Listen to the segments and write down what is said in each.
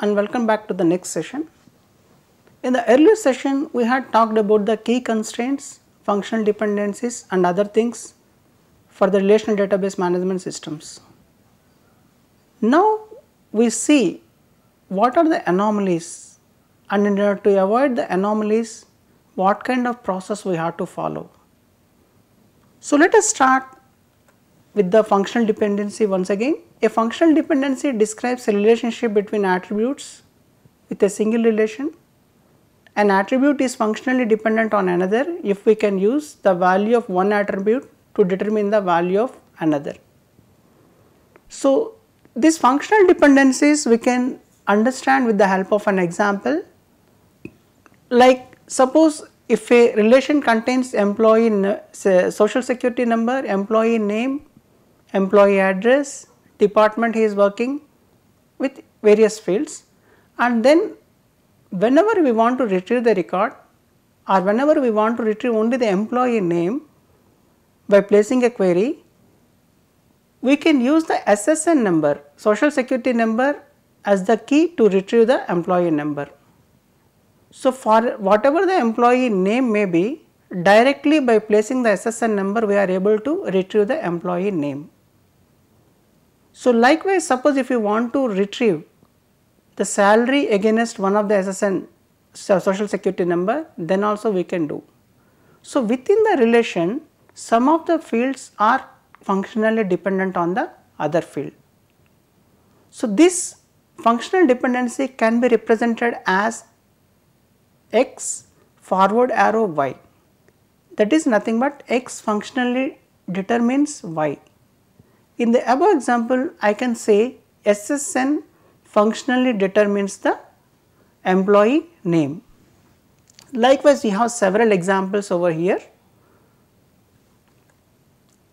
and welcome back to the next session. In the earlier session we had talked about the key constraints, functional dependencies and other things for the relational database management systems. Now we see what are the anomalies, and in order to avoid the anomalies what kind of process we have to follow. So let us start with the functional dependency once again. A functional dependency describes a relationship between attributes with a single relation. An attribute is functionally dependent on another if we can use the value of one attribute to determine the value of another. So these functional dependencies we can understand with the help of an example. Like suppose if a relation contains employee social security number, employee name, employee address, department he is working with various fields, and then whenever we want to retrieve the record or whenever we want to retrieve only the employee name by placing a query, we can use the SSN number, social security number, as the key to retrieve the employee number. So for whatever the employee name may be, directly by placing the SSN number we are able to retrieve the employee name. So likewise, suppose if you want to retrieve the salary against one of the SSN social security number, then also we can do. So within the relation some of the fields are functionally dependent on the other field. So this functional dependency can be represented as x forward arrow y, that is nothing but x functionally determines y. In the above example I can say SSN functionally determines the employee name. Likewise we have several examples over here,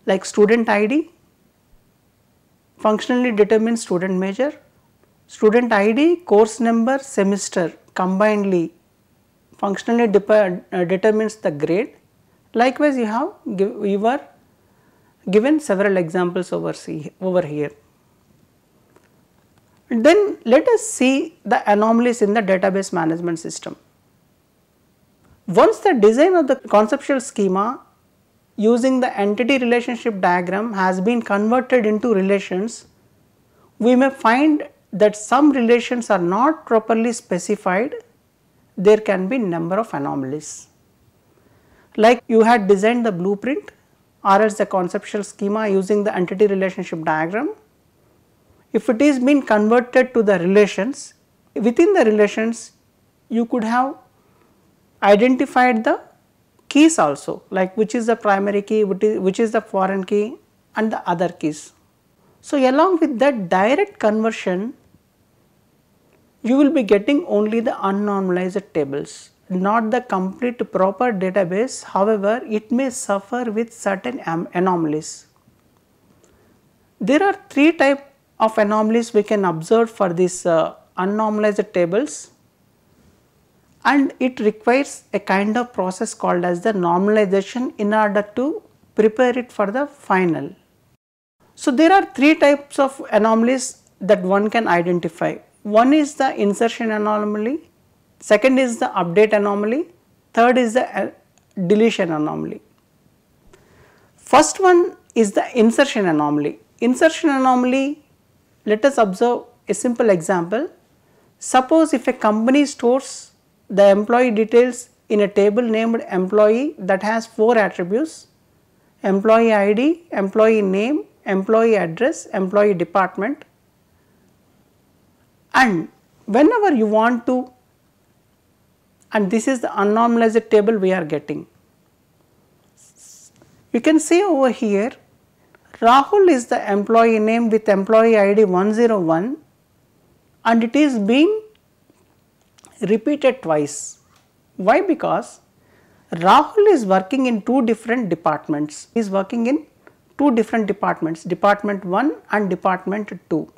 like student ID functionally determines student major, student ID, course number, semester combinedly functionally determines the grade. Likewise you have given several examples over here. Then let us see the anomalies in the database management system. Once the design of the conceptual schema using the entity relationship diagram has been converted into relations, we may find that some relations are not properly specified. There can be number of anomalies. Like you had designed the blueprint or else the conceptual schema using the entity relationship diagram. If it is been converted to the relations, within the relations you could have identified the keys also, like which is the primary key, which is the foreign key and the other keys. So along with that direct conversion you will be getting only the unnormalized tables, not the complete proper database. However, it may suffer with certain anomalies. There are three types of anomalies we can observe for these unnormalized tables, and it requires a kind of process called as the normalization in order to prepare it for the final. So there are three types of anomalies that one can identify. One is the insertion anomaly, second is the update anomaly, third is the deletion anomaly. First one is the insertion anomaly. Insertion anomaly, let us observe a simple example. Suppose if a company stores the employee details in a table named employee that has 4 attributes: employee ID, employee name, employee address, employee department, and whenever you want to, and this is the unnormalized table we are getting. You can see over here Rahul is the employee name with employee ID 101 and it is being repeated twice. Why? Because Rahul is working in 2 different departments. He is working in 2 different departments, department 1 and department 2.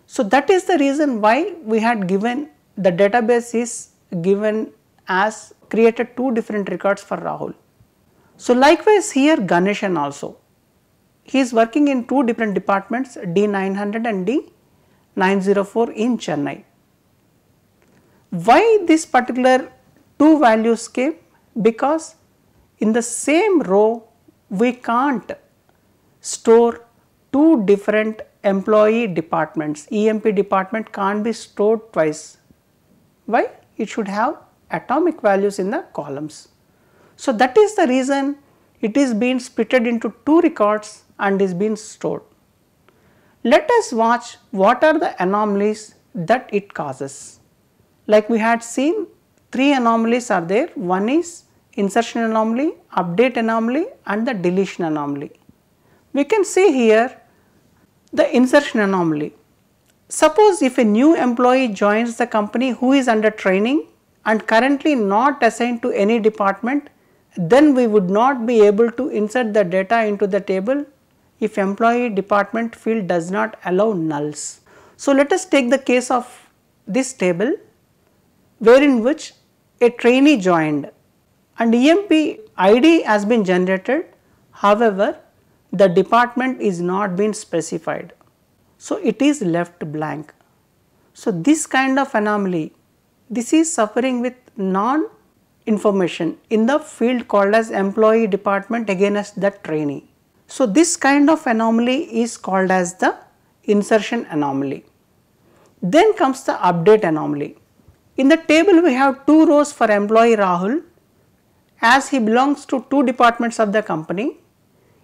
So that is the reason why we had given the database is given as created 2 different records for Rahul. So likewise here Ganeshan also, he is working in 2 different departments, D900 and D904 in Chennai. Why this particular two values came? Because in the same row we can't store two different employee departments. EMP department can't be stored twice. Why? It should have atomic values in the columns. So that is the reason it is being splitted into two records and is being stored. Let us watch what are the anomalies that it causes. Like we had seen, three anomalies are there. One is insertion anomaly, update anomaly and the deletion anomaly. We can see here the insertion anomaly. Suppose if a new employee joins the company who is under training and currently not assigned to any department, then we would not be able to insert the data into the table if employee department field does not allow nulls. So let us take the case of this table wherein which a trainee joined and EMP ID has been generated, however the department is not been specified. So it is left blank. So this kind of anomaly, this is suffering with non-information in the field called as employee department against the trainee. So this kind of anomaly is called as the insertion anomaly. Then comes the update anomaly. In the table we have two rows for employee Rahul, as he belongs to two departments of the company.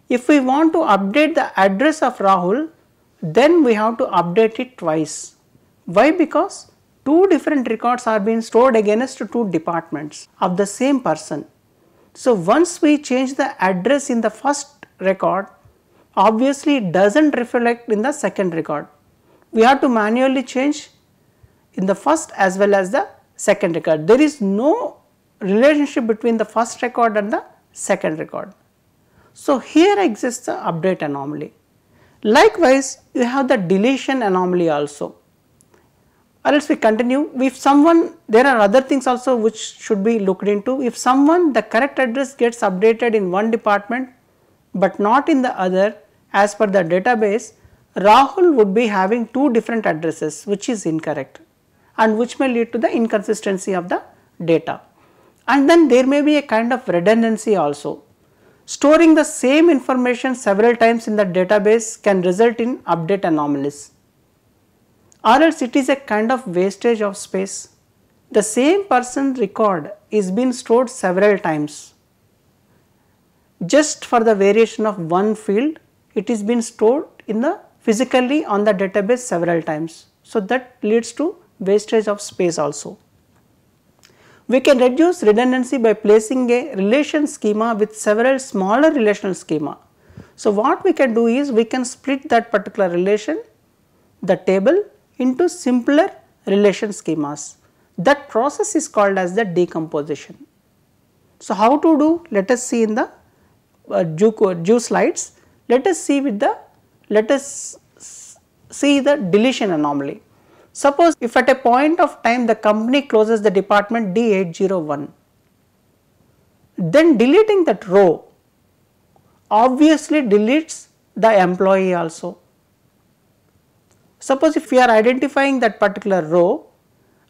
If we want to update the address of Rahul, then we have to update it twice. Why? Because two different records are being stored against two departments of the same person. So once we change the address in the first record, obviously it does not reflect in the second record. We have to manually change in the first as well as the second record. There is no relationship between the first record and the second record. So here exists the update anomaly. Likewise, you have the deletion anomaly also. Or else we continue, if someone, there are other things also which should be looked into. If someone, the correct address gets updated in one department but not in the other, as per the database, Rahul would be having two different addresses, which is incorrect and which may lead to the inconsistency of the data. And then there may be a kind of redundancy also. Storing the same information several times in the database can result in update anomalies, or else it is a kind of wastage of space. The same person record is being stored several times. Just for the variation of one field, it is being stored in the physically on the database several times. So that leads to wastage of space also. We can reduce redundancy by placing a relation schema with several smaller relational schema. So what we can do is we can split that particular relation, the table, into simpler relation schemas. That process is called as the decomposition. So how to do? Let us see in the Jew slides. Let us see the deletion anomaly. Suppose if at a point of time the company closes the department D801, then deleting that row obviously deletes the employee also. Suppose if we are identifying that particular row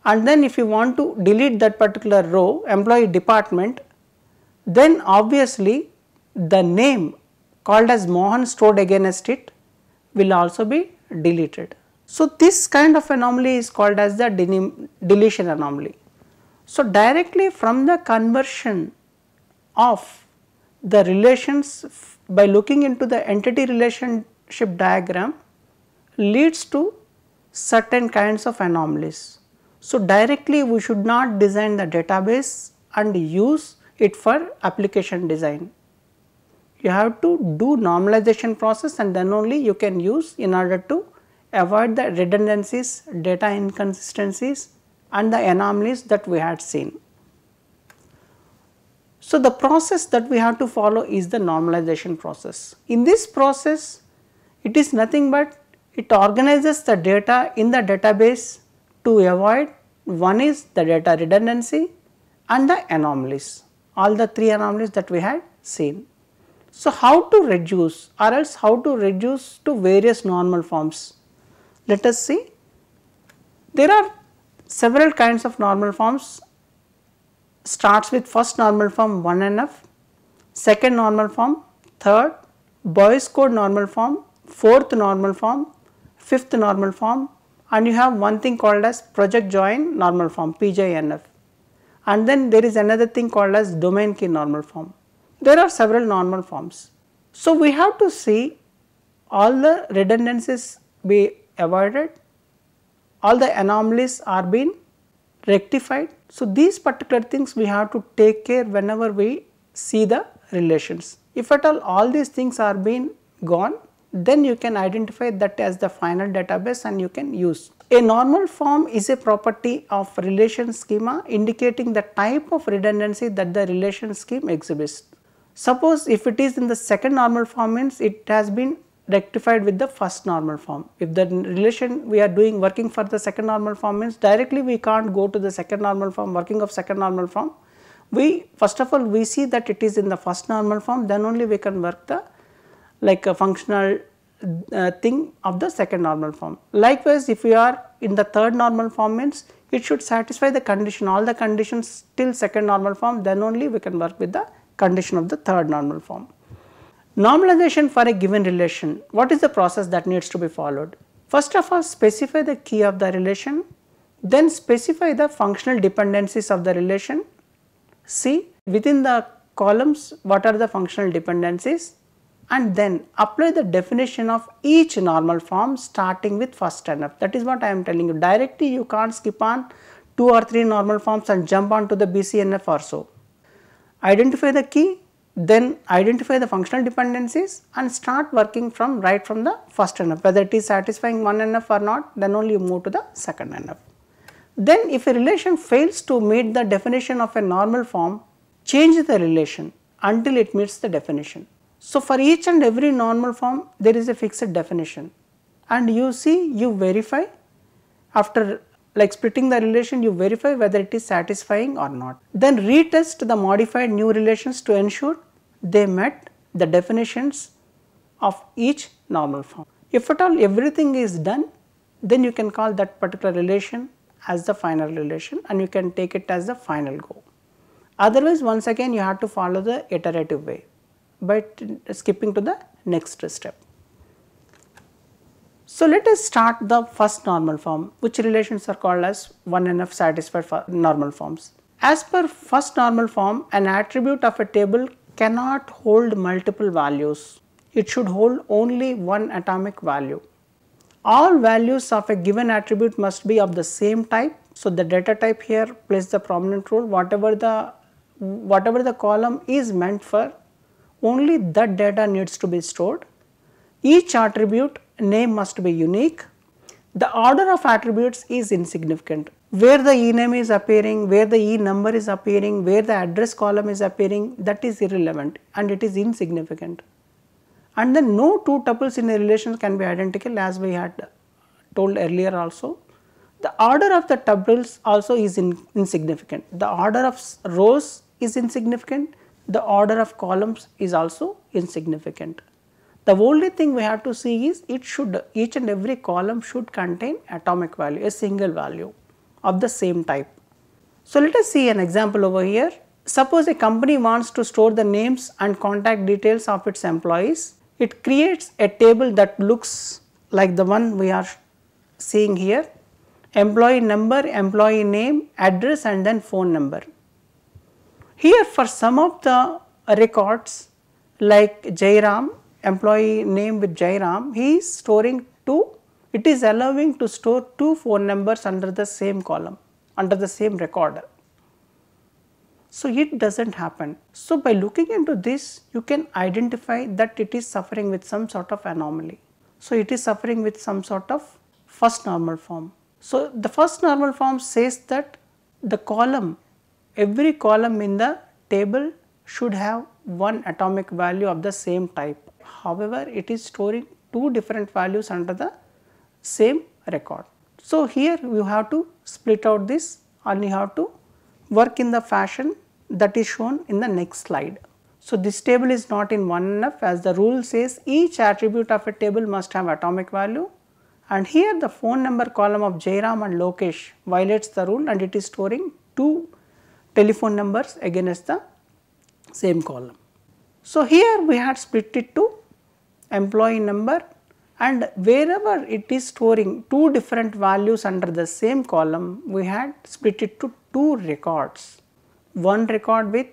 and then if you want to delete that particular row, employee department, then obviously the name called as Mohan stored against it will also be deleted. So this kind of anomaly is called as the deletion anomaly. So directly from the conversion of the relations by looking into the entity relationship diagram leads to certain kinds of anomalies. So directly we should not design the database and use it for application design. You have to do normalization process and then only you can use in order to avoid the redundancies, data inconsistencies and the anomalies that we had seen. So the process that we have to follow is the normalization process. In this process, it is nothing but it organizes the data in the database to avoid, one is the data redundancy and the anomalies, all the three anomalies that we had seen. So how to reduce or else how to reduce to various normal forms? Let us see. There are several kinds of normal forms. Starts with first normal form 1NF, second normal form, third, Boy's code normal form, fourth normal form, fifth normal form, and you have one thing called as project join normal form PJNF, and then there is another thing called as domain key normal form. There are several normal forms. So we have to see all the redundancies be avoided, all the anomalies are being rectified. So these particular things we have to take care whenever we see the relations. If at all these things are being gone, then you can identify that as the final database and you can use. A normal form is a property of relation schema indicating the type of redundancy that the relation scheme exhibits. Suppose if it is in the second normal form, means it has been rectified with the first normal form. If the relation we are doing working for the second normal form, means directly we can't go to the second normal form, working of second normal form. We first of all we see that it is in the first normal form, then only we can work the like a functional thing of the second normal form. Likewise, if we are in the third normal form, means it should satisfy the condition, all the conditions till second normal form, then only we can work with the condition of the third normal form. Normalization for a given relation, what is the process that needs to be followed? First of all, specify the key of the relation, then specify the functional dependencies of the relation. See within the columns what are the functional dependencies, and then apply the definition of each normal form starting with first NF. That is what I am telling you. Directly you can't skip on 2 or 3 normal forms and jump on to the BCNF or so. Identify the key, then identify the functional dependencies and start working from right from the first NF, whether it is satisfying one NF or not, then only you move to the second NF. Then if a relation fails to meet the definition of a normal form, change the relation until it meets the definition. So for each and every normal form there is a fixed definition, and you see, you verify after like splitting the relation, you verify whether it is satisfying or not. Then retest the modified new relations to ensure they met the definitions of each normal form. If at all everything is done, then you can call that particular relation as the final relation and you can take it as the final go. Otherwise, once again you have to follow the iterative way by skipping to the next step. So let us start the first normal form, which relations are called as 1NF satisfied for normal forms. As per first normal form, an attribute of a table cannot hold multiple values. It should hold only one atomic value. All values of a given attribute must be of the same type. So the data type here plays the prominent role. Whatever the column is meant for, only that data needs to be stored. Each attribute name must be unique. The order of attributes is insignificant. Where the e name is appearing, where the e number is appearing, where the address column is appearing, that is irrelevant and it is insignificant. And then no two tuples in a relation can be identical, as we had told earlier also. The order of the tuples also is insignificant. The order of rows is insignificant. The order of columns is also insignificant. The only thing we have to see is each and every column should contain atomic value, a single value of the same type. So let us see an example over here. Suppose a company wants to store the names and contact details of its employees. It creates a table that looks like the one we are seeing here: employee number, employee name, address and then phone number. Here for some of the records like Jairam, employee name with Jairam, he is storing 2, it is allowing to store 2 phone numbers under the same column, under the same record. So it does not happen. So by looking into this, you can identify that it is suffering with some sort of anomaly. So it is suffering with some sort of first normal form. So the first normal form says that the column, every column in the table should have one atomic value of the same type. However, it is storing 2 different values under the same record. So here you have to split out this and you have to work in the fashion that is shown in the next slide. So this table is not in 1NF, as the rule says each attribute of a table must have atomic value, and here the phone number column of Jairam and Lokesh violates the rule and it is storing 2 telephone numbers against the same column. So, here we had split it to employee number, and wherever it is storing 2 different values under the same column, we had split it to 2 records, one record with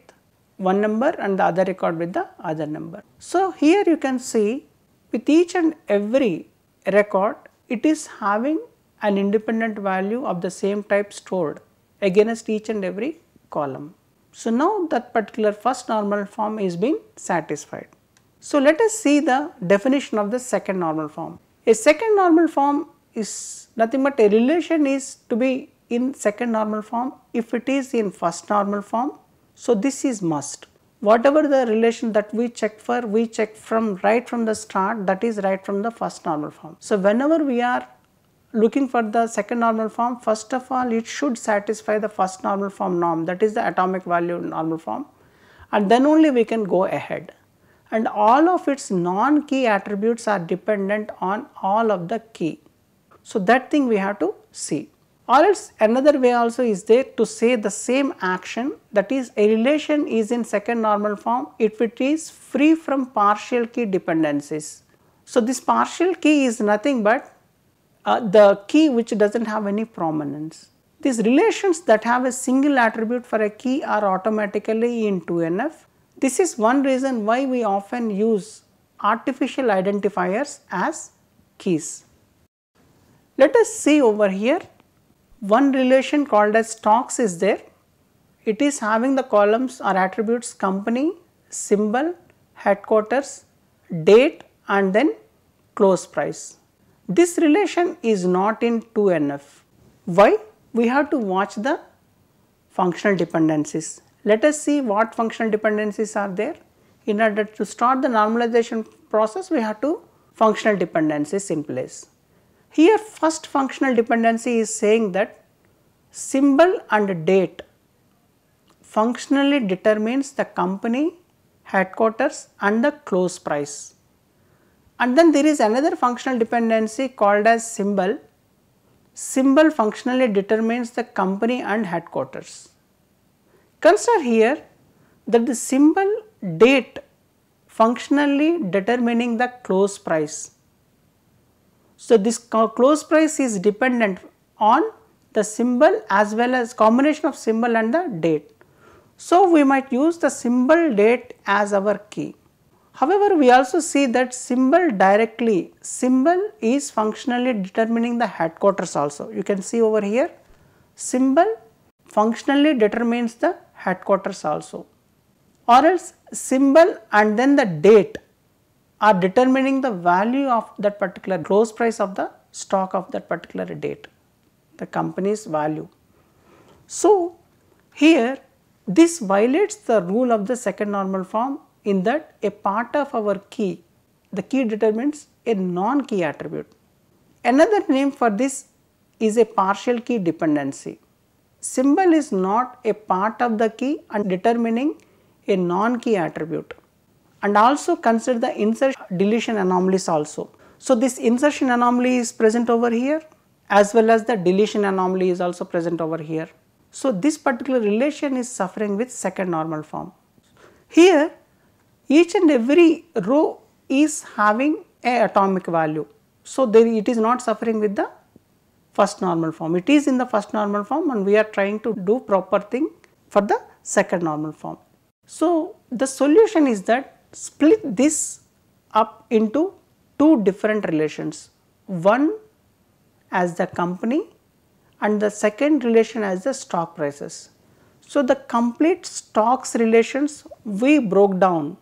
one number and the other record with the other number. So, here you can see with each and every record, it is having an independent value of the same type stored against each and every column. So, now that particular first normal form is being satisfied. So, let us see the definition of the second normal form. A second normal form is nothing but a relation is to be in second normal form if it is in first normal form. So, this is must. Whatever the relation that we check for, we check from right from the start, that is right from the first normal form. So, whenever we are looking for the second normal form, first of all it should satisfy the first normal form norm, that is the atomic value normal form, and then only we can go ahead. And all of its non-key attributes are dependent on all of the key. So, that thing we have to see. Or else another way also is there to say the same action, that is a relation is in second normal form if it is free from partial key dependencies. So, this partial key is nothing but the key which does not have any prominence. These relations that have a single attribute for a key are automatically in 2NF. This is one reason why we often use artificial identifiers as keys. Let us see over here, one relation called as stocks is there. It is having the columns or attributes company, symbol, headquarters, date and then close price. This relation is not in 2NF. Why? We have to watch the functional dependencies. Let us see what functional dependencies are there. In order to start the normalization process, we have to functional dependencies in place. Here first functional dependency is saying that symbol and date functionally determines the company, headquarters and the close price. And then there is another functional dependency called as symbol. Symbol functionally determines the company and headquarters. Consider here that the symbol date functionally determining the close price. So, this close price is dependent on the symbol as well as combination of symbol and the date. So, we might use the symbol date as our key. However, we also see that symbol directly, symbol is functionally determining the headquarters also. You can see over here, symbol functionally determines the headquarters also, or else symbol and then the date are determining the value of that particular close price of the stock of that particular date, the company's value. So, here this violates the rule of the second normal form in that a part of our key, the key determines a non-key attribute. Another name for this is a partial key dependency. Symbol is not a part of the key and determining a non-key attribute. And also consider the insertion deletion anomalies also. So, this insertion anomaly is present over here as well as the deletion anomaly is also present over here. So, this particular relation is suffering with second normal form. Here each and every row is having a atomic value. So, there it is not suffering with the first normal form, it is in the first normal form and we are trying to do proper thing for the second normal form. So, the solution is that split this up into two different relations, one as the company and the second relation as the stock prices. So, the complete stocks relations we broke down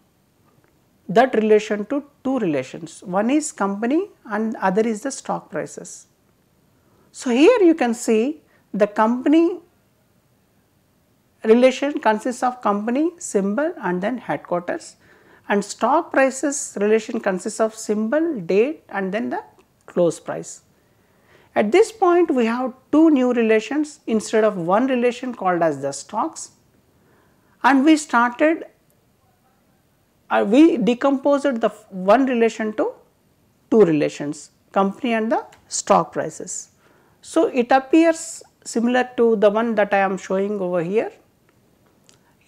that relation to two relations, one is company and other is the stock prices. So, here you can see the company relation consists of company, symbol and then headquarters, and stock prices relation consists of symbol, date and then the close price. At this point we have two new relations instead of one relation called as the stocks, and we started we decomposed the one relation to two relations. company and the stock prices. So, it appears similar to the one that I am showing over here.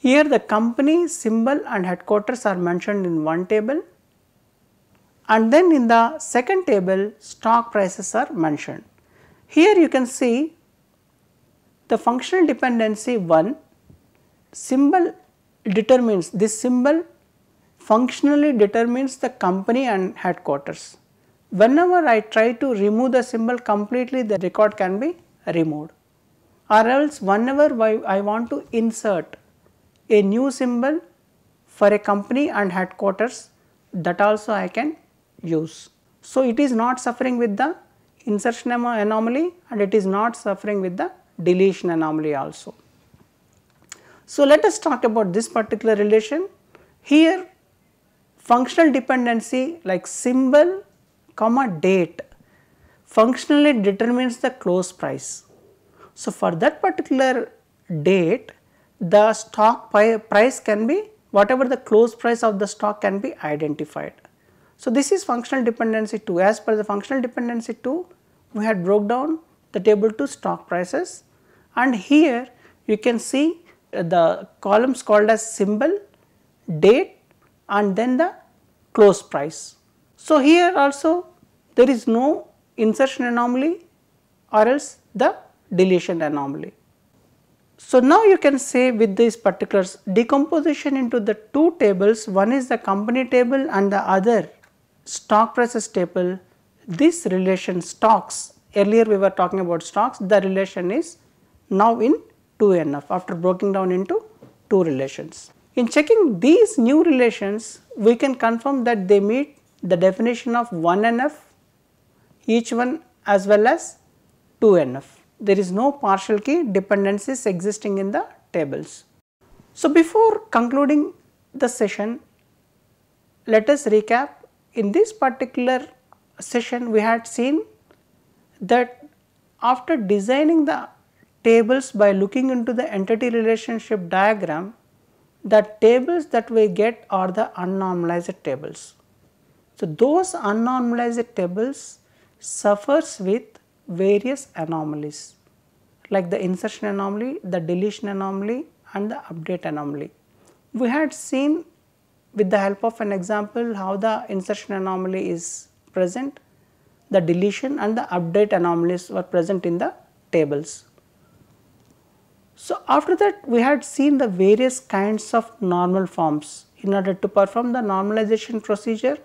Here the company, symbol and headquarters are mentioned in one table, and then in the second table stock prices are mentioned. Here you can see the functional dependency 1, symbol determines, this symbol functionally determines the company and headquarters. Whenever I try to remove the symbol completely, the record can be removed, or else whenever I want to insert a new symbol for a company and headquarters, that also I can use. So, it is not suffering with the insertion anomaly and it is not suffering with the deletion anomaly also. So, let us talk about this particular relation. Here functional dependency like symbol comma date functionally determines the close price. So, for that particular date, the stock price can be whatever the close price of the stock can be identified. So, this is functional dependency 2. As per the functional dependency 2, we had broke down the table to stock prices, and here you can see the columns called as symbol, date and then the close price. So, here also there is no insertion anomaly or else the deletion anomaly. So, now you can say with these particulars decomposition into the two tables, one is the company table and the other stock prices table. This relation stocks, earlier we were talking about stocks, the relation is now in 2NF after breaking down into two relations. In checking these new relations, we can confirm that they meet the definition of 1NF each one as well as 2NF. There is no partial key dependencies existing in the tables. So, before concluding the session, let us recap. In this particular session, we had seen that after designing the tables by looking into the entity relationship diagram, the tables that we get are the unnormalized tables. So, those unnormalized tables suffers with various anomalies like the insertion anomaly, the deletion anomaly and the update anomaly. We had seen with the help of an example how the insertion anomaly is present, the deletion and the update anomalies were present in the tables. So, after that we had seen the various kinds of normal forms. In order to perform the normalization procedure,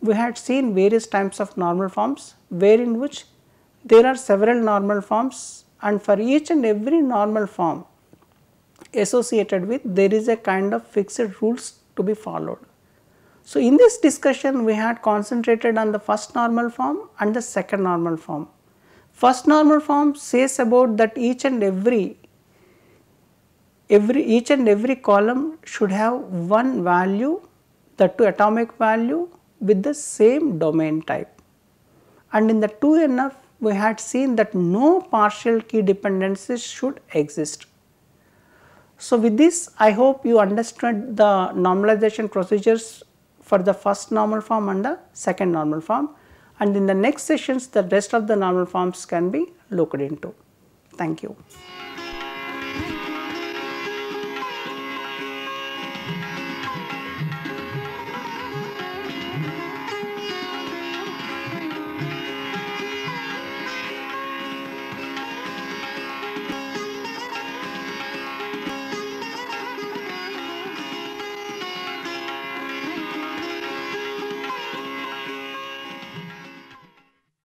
we had seen various types of normal forms, wherein which there are several normal forms, and for each and every normal form associated with there is a kind of fixed rules to be followed. So, in this discussion we had concentrated on the first normal form and the second normal form. First normal form says about that each and every column should have one value, that to atomic value with the same domain type, and in the 2NF we had seen that no partial key dependencies should exist. So, with this I hope you understood the normalization procedures for the first normal form and the second normal form, and in the next sessions the rest of the normal forms can be looked into. Thank you.